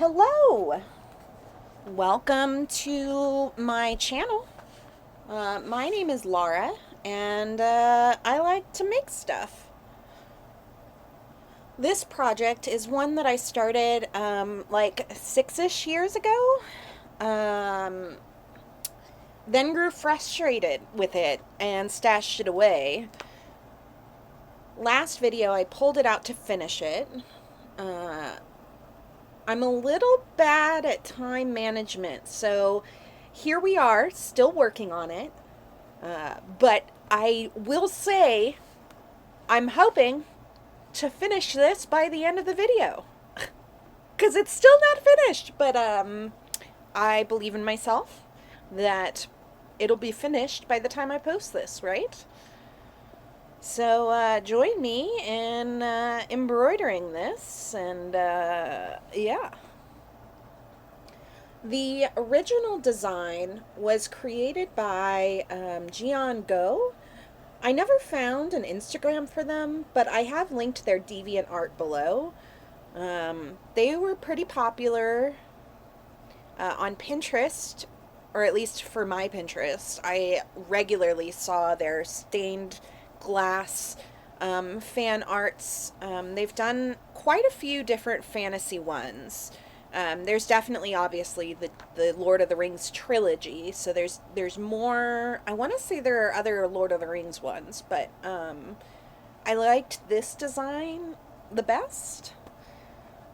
Hello! Welcome to my channel. My name is Laura, and I like to make stuff. This project is one that I started like 6-ish years ago. Um, then grew frustrated with it and stashed it away. Last video I pulled it out to finish it. I'm a little bad at time management, so here we are, still working on it. But I will say, I'm hoping to finish this by the end of the video. Because it's still not finished, but I believe in myself that it'll be finished by the time I post this, right? So join me in embroidering this, and yeah. The original design was created by Jian Guo. I never found an Instagram for them, but I have linked their DeviantArt below. They were pretty popular on Pinterest, or at least for my Pinterest. I regularly saw their stained glass fan arts. They've done quite a few different fantasy ones. There's definitely, obviously, the Lord of the Rings trilogy, so there's more. I want to say there are other Lord of the Rings ones, but I liked this design the best.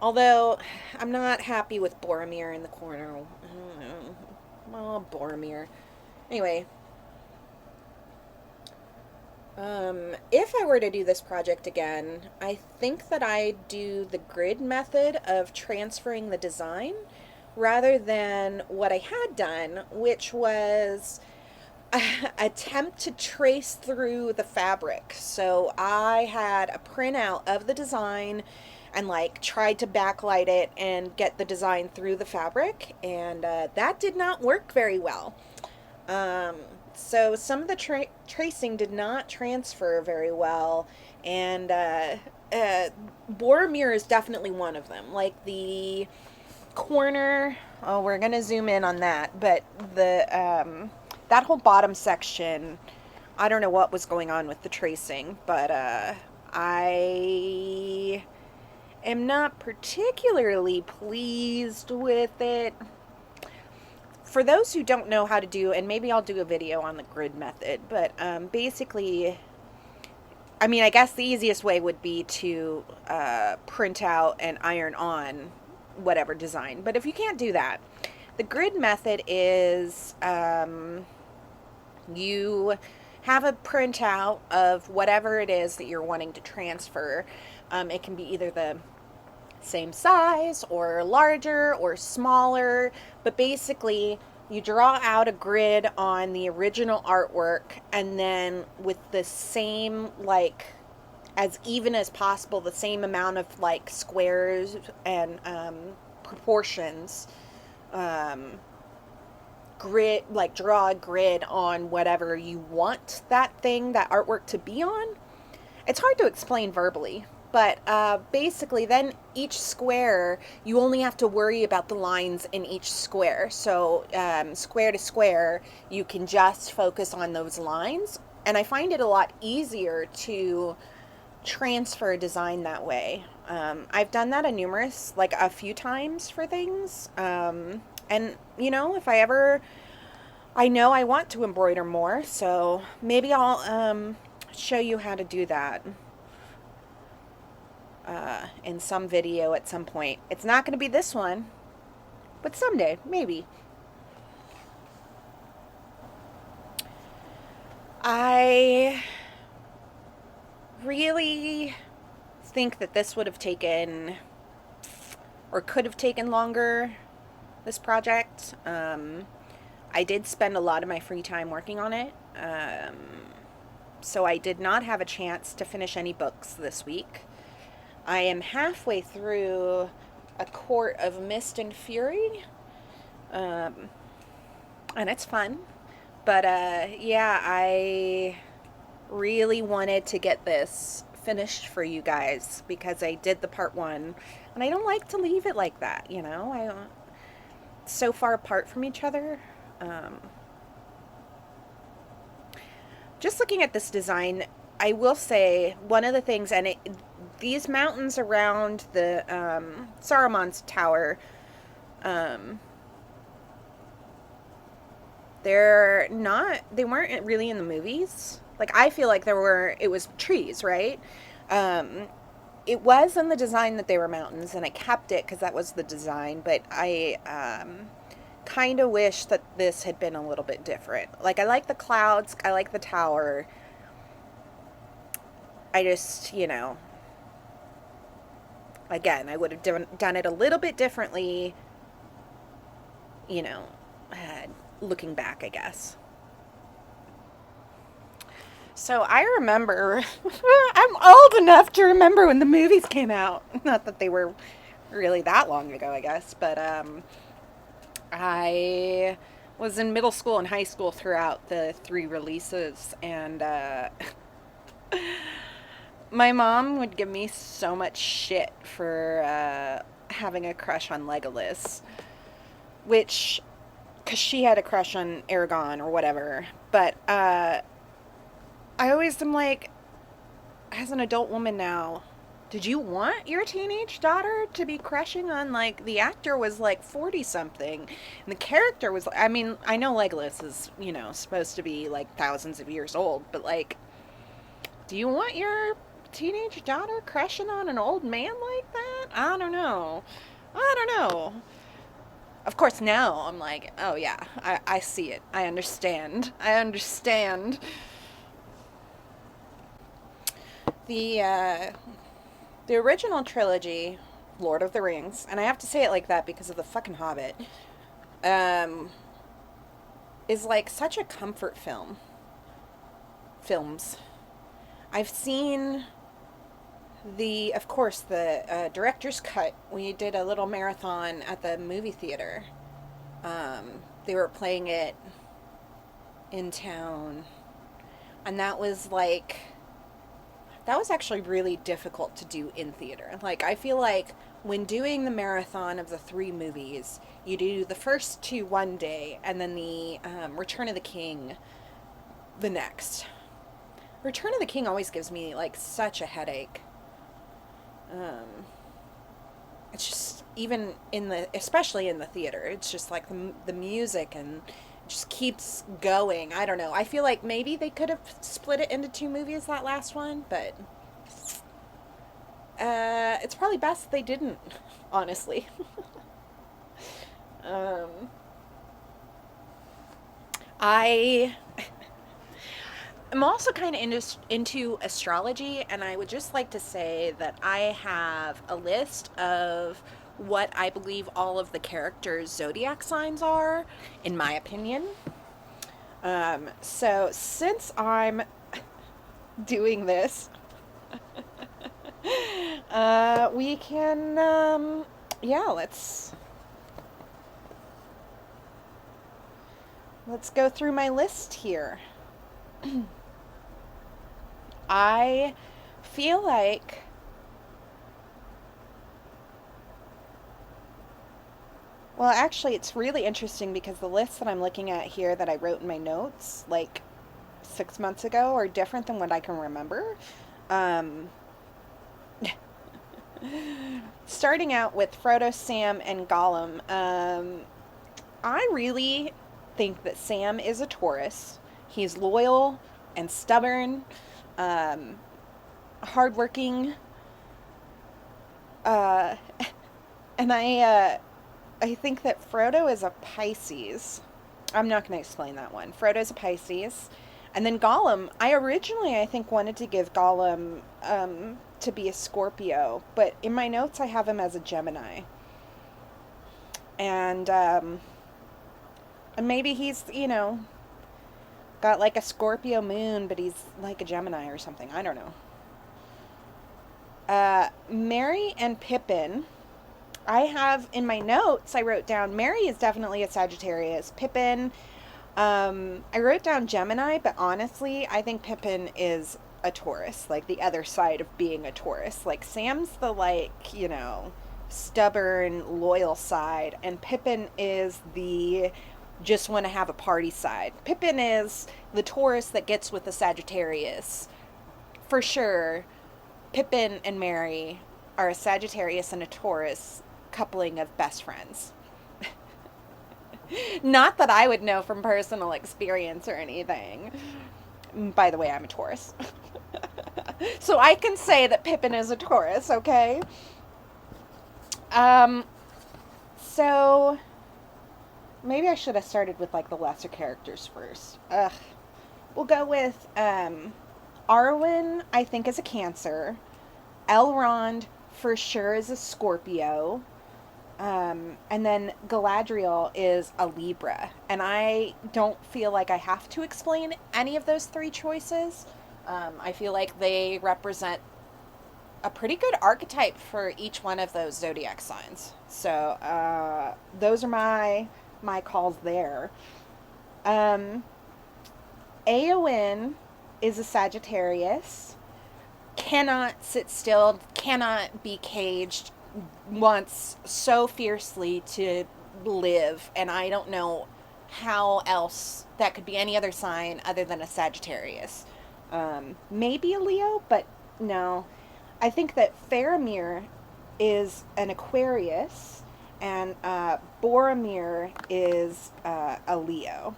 Although, I'm not happy with Boromir in the corner. I don't know. Oh, Boromir. Anyway, if I were to do this project again, I think that I'd do the grid method of transferring the design rather than what I had done, which was attempt to trace through the fabric. So I had a printout of the design and like tried to backlight it and get the design through the fabric, and that did not work very well. So some of the tracing did not transfer very well, and Boromir is definitely one of them. Like the corner, oh, we're gonna zoom in on that, but the that whole bottom section, I don't know what was going on with the tracing, but I am not particularly pleased with it. For those who don't know how to do, and maybe I'll do a video on the grid method, but basically, I mean, I guess the easiest way would be to print out and iron on whatever design. But if you can't do that, the grid method is you have a printout of whatever it is that you're wanting to transfer. It can be either the same size or larger or smaller, but basically you draw out a grid on the original artwork, and then with the same, like, as even as possible, the same amount of like squares and proportions, grid, like draw a grid on whatever you want that artwork to be on. It's hard to explain verbally, but basically then each square, you only have to worry about the lines in each square. So square to square, you can just focus on those lines. And I find it a lot easier to transfer a design that way. I've done that a few times for things. And, you know, if I ever, I know I want to embroider more, so maybe I'll show you how to do that in some video at some point. It's not going to be this one, but someday, maybe. I really think that this would have taken, or could have taken longer, this project. I did spend a lot of my free time working on it, so I did not have a chance to finish any books this week. I am halfway through A Court of Mist and Fury, and it's fun, but yeah, I really wanted to get this finished for you guys because I did the part one, and I don't like to leave it like that, you know? So far apart from each other. Just looking at this design, I will say one of the things, and these mountains around the Saruman's tower, they weren't really in the movies. Like, I feel like it was trees, right? It was in the design that they were mountains, and I kept it because that was the design, but I kind of wish that this had been a little bit different. Like, I like the clouds, I like the tower. I just, again, I would have done it a little bit differently, looking back, I guess. So I remember, I'm old enough to remember when the movies came out. Not that they were really that long ago, I guess, but I was in middle school and high school throughout the 3 releases, and my mom would give me so much shit for having a crush on Legolas, because she had a crush on Argonne or whatever, but I always am like, as an adult woman now, did you want your teenage daughter to be crushing on, like, the actor was like 40 something, and the character was, I mean, I know Legolas is, supposed to be like thousands of years old, but like, do you want your teenage daughter crushing on an old man like that? I don't know. Of course, now I'm like, oh yeah, I see it. I understand. The original trilogy, Lord of the Rings, and I have to say it like that because of the fucking Hobbit, is like such a comfort films. I've seen of course, the director's cut. We did a little marathon at the movie theater. They were playing it in town, and that was actually really difficult to do in theater. Like, I feel like when doing the marathon of the 3 movies, you do the first 2 one day, and then the Return of the King the next. Return of the King always gives me, like, such a headache. It's just, especially in the theater, it's just like the music, and it just keeps going. I don't know. I feel like maybe they could have split it into 2 movies, that last one, but it's probably best they didn't, honestly. I'm also kind of into astrology, and I would just like to say that I have a list of what I believe all of the characters' zodiac signs are, in my opinion. So since I'm doing this, we can, let's go through my list here. I feel like actually, it's really interesting because the lists that I'm looking at here that I wrote in my notes, like 6 months ago, are different than what I can remember. Starting out with Frodo, Sam, and Gollum, I really think that Sam is a Taurus. He's loyal and stubborn, hardworking, and I think that Frodo is a Pisces. I'm not going to explain that one. Frodo's a Pisces. And then Gollum, I think wanted to give Gollum to be a Scorpio, but in my notes I have him as a Gemini. And maybe he's, got like a Scorpio moon, but he's like a Gemini or something. I don't know. Merry and Pippin, I have in my notes, I wrote down Merry is definitely a Sagittarius. Pippin, I wrote down Gemini, but honestly, I think Pippin is a Taurus, like the other side of being a Taurus. Like Sam's the stubborn, loyal side, and Pippin is the just want to have a party side. Pippin is the Taurus that gets with the Sagittarius. For sure, Pippin and Merry are a Sagittarius and a Taurus coupling of best friends. Not that I would know from personal experience or anything. By the way, I'm a Taurus. So I can say that Pippin is a Taurus, okay? So maybe I should have started with like the lesser characters first. We'll go with Arwen, I think, is a Cancer. Elrond for sure is a Scorpio. And then Galadriel is a Libra. And I don't feel like I have to explain any of those three choices. I feel like they represent a pretty good archetype for each one of those zodiac signs. So those are my calls there. Eowyn is a Sagittarius. Cannot sit still, cannot be caged, wants so fiercely to live, and I don't know how else that could be any other sign other than a Sagittarius. Maybe a Leo, but no. I think that Faramir is an Aquarius, and Boromir is a Leo.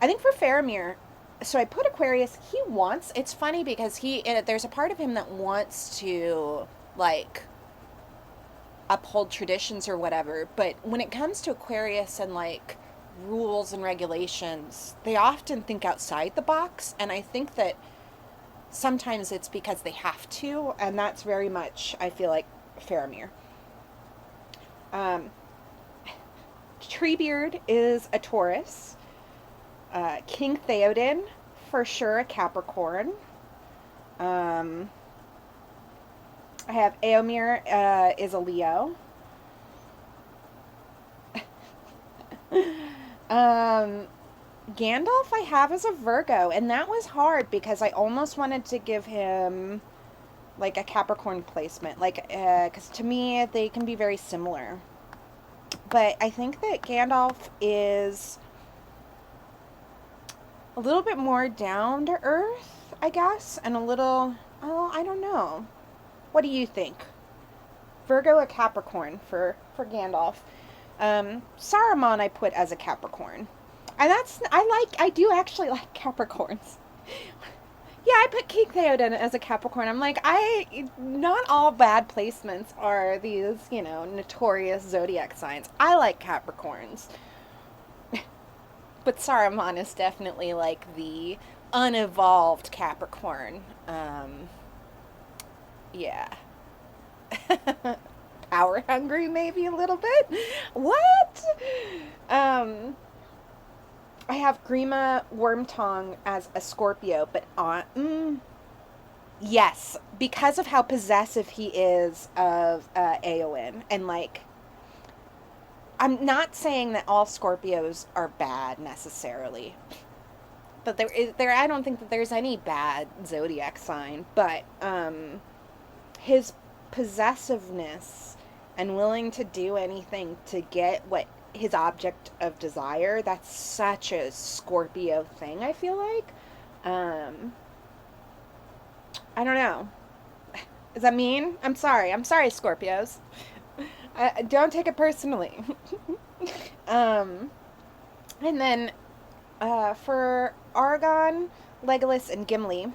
I think for Faramir, so I put Aquarius, it's funny because there's a part of him that wants to, like, uphold traditions or whatever, but when it comes to Aquarius and, like, rules and regulations, they often think outside the box, and I think that sometimes it's because they have to, and that's very much, I feel like, Faramir. Treebeard is a Taurus. King Theoden, for sure, a Capricorn. I have Eomer is a Leo. Gandalf I have as a Virgo, and that was hard because I almost wanted to give him like a Capricorn placement, like because to me they can be very similar. But I think that Gandalf is a little bit more down to earth, I guess, and a little, oh, I don't know. What do you think? Virgo or Capricorn for Gandalf? Saruman I put as a Capricorn. And I do actually like Capricorns. Yeah, I put King Theoden as a Capricorn. I'm like, not all bad placements are these, notorious zodiac signs. I like Capricorns. But Saruman is definitely like the unevolved Capricorn. Yeah. Power hungry maybe a little bit. What? I have Grima Wormtongue as a Scorpio, but yes, because of how possessive he is of Eowyn, and like, I'm not saying that all Scorpios are bad necessarily, but I don't think that there's any bad zodiac sign, but his possessiveness and willing to do anything to get what his object of desire, that's such a Scorpio thing, I feel like. I don't know. Is that mean? I'm sorry, Scorpios. Don't take it personally. And then for Argonne, Legolas, and Gimli.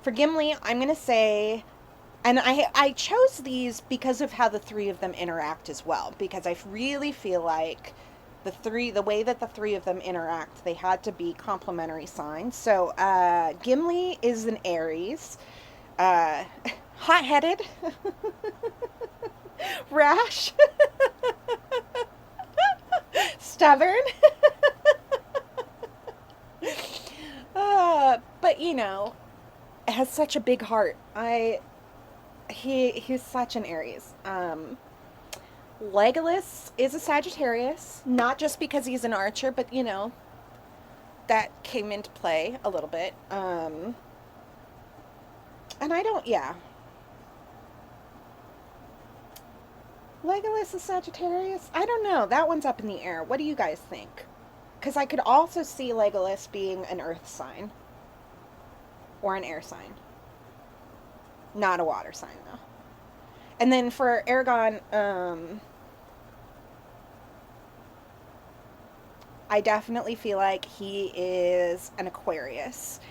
For Gimli, I'm going to say, and I chose these because of how the three of them interact as well, because I really feel like the way that the three of them interact, they had to be complementary signs. So Gimli is an Aries, hot-headed, rash, stubborn, but has such a big heart. He's such an Aries. Legolas is a Sagittarius, not just because he's an archer, but that came into play a little bit. And I don't, yeah. Legolas is Sagittarius? I don't know. That one's up in the air. What do you guys think? Because I could also see Legolas being an earth sign or an air sign. Not a water sign, though. And then for Argonne, I definitely feel like he is an Aquarius.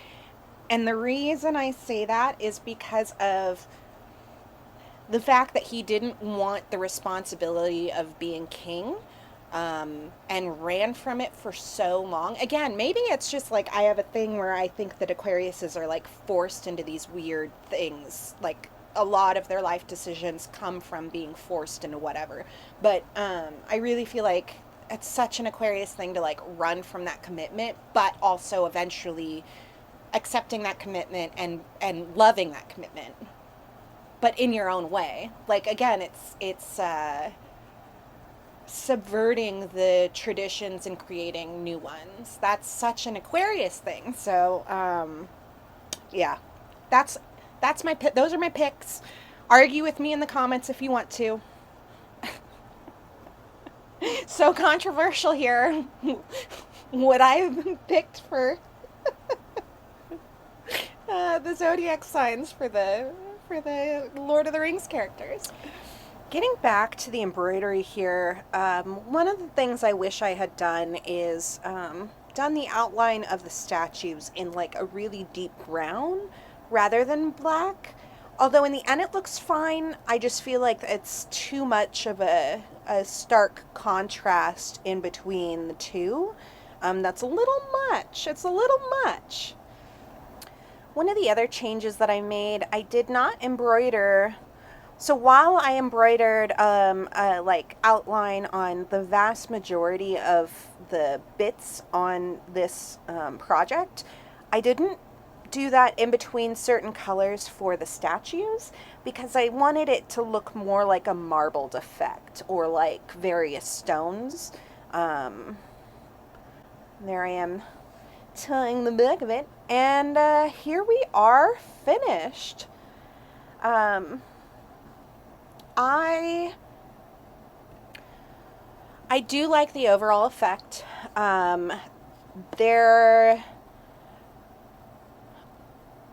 And the reason I say that is because of the fact that he didn't want the responsibility of being king, and ran from it for so long. Again, maybe it's just like I have a thing where I think that Aquariuses are like forced into these weird things. Like a lot of their life decisions come from being forced into whatever. But I really feel like it's such an Aquarius thing to like run from that commitment, but also eventually accepting that commitment and loving that commitment, but in your own way. Like again, it's subverting the traditions and creating new ones. That's such an Aquarius thing. So yeah, that's my those are my picks. Argue with me in the comments if you want to. So controversial here. What I have picked for the zodiac signs for the Lord of the Rings characters. Getting back to the embroidery here, one of the things I wish I had done is done the outline of the statues in like a really deep brown rather than black. Although in the end it looks fine, I just feel like it's too much of a stark contrast in between the two. That's a little much. It's a little much. One of the other changes that I made, I did not embroider. So while I embroidered like outline on the vast majority of the bits on this project, I didn't do that in between certain colors for the statues because I wanted it to look more like a marbled effect or like various stones. There I am tying the back of it, and here we are finished. I do like the overall effect. There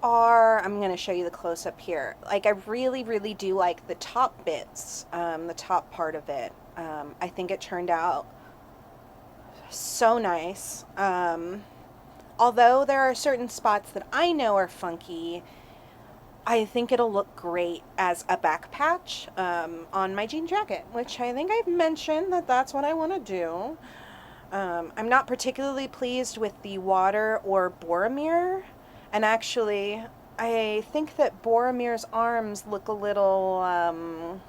are, I'm going to show you the close-up here. Like, I really, really do like the top bits, the top part of it. I think it turned out so nice. Although there are certain spots that I know are funky, I think it'll look great as a back patch on my jean jacket, which I think I've mentioned that that's what I want to do. I'm not particularly pleased with the water or Boromir, and actually I think that Boromir's arms look a little,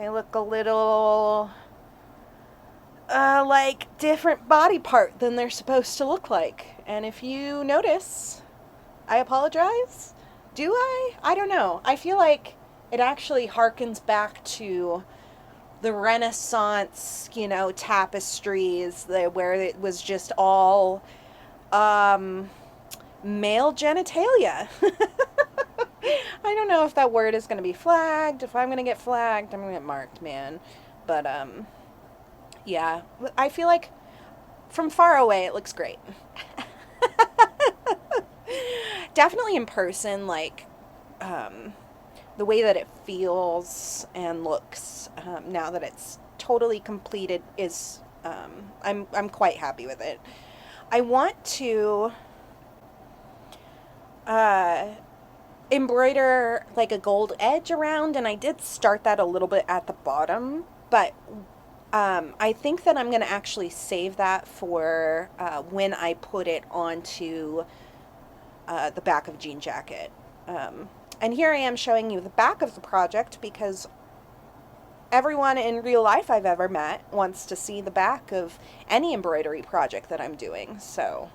they look a little like different body part than they're supposed to look like. And if you notice, I apologize. Do I? I don't know. I feel like it actually harkens back to the Renaissance, you know, tapestries where it was just all male genitalia. I don't know if that word is going to be flagged. If I'm going to get flagged, I'm going to get marked, man. But yeah, I feel like from far away it looks great. Definitely in person, like the way that it feels and looks now that it's totally completed is I'm quite happy with it. I want to embroider like a gold edge around, and I did start that a little bit at the bottom, but I think that I'm going to actually save that for when I put it onto the back of jean jacket. And here I am showing you the back of the project because everyone in real life I've ever met wants to see the back of any embroidery project that I'm doing. So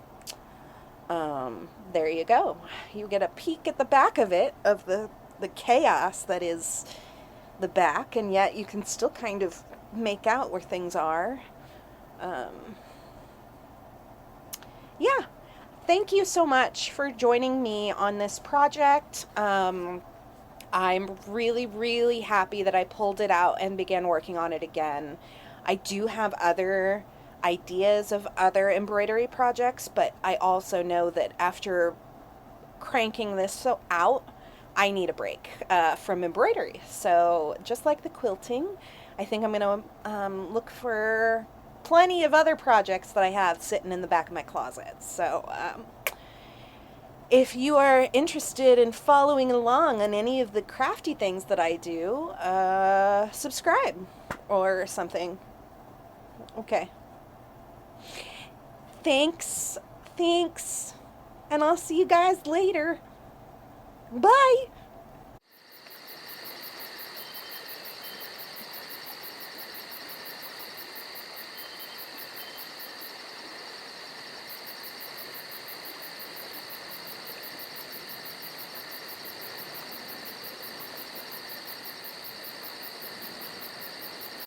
there you go. You get a peek at the back of it, of the chaos that is the back, and yet you can still kind of make out where things are. Yeah. thank you so much for joining me on this project. I'm really, really happy that I pulled it out and began working on it again. I do have other ideas of other embroidery projects, but I also know that after cranking this out, I need a break from embroidery. So, just like the quilting, I think I'm going to look for plenty of other projects that I have sitting in the back of my closet. So, if you are interested in following along on any of the crafty things that I do, subscribe or something. Okay. Thanks. Thanks. And I'll see you guys later. Bye.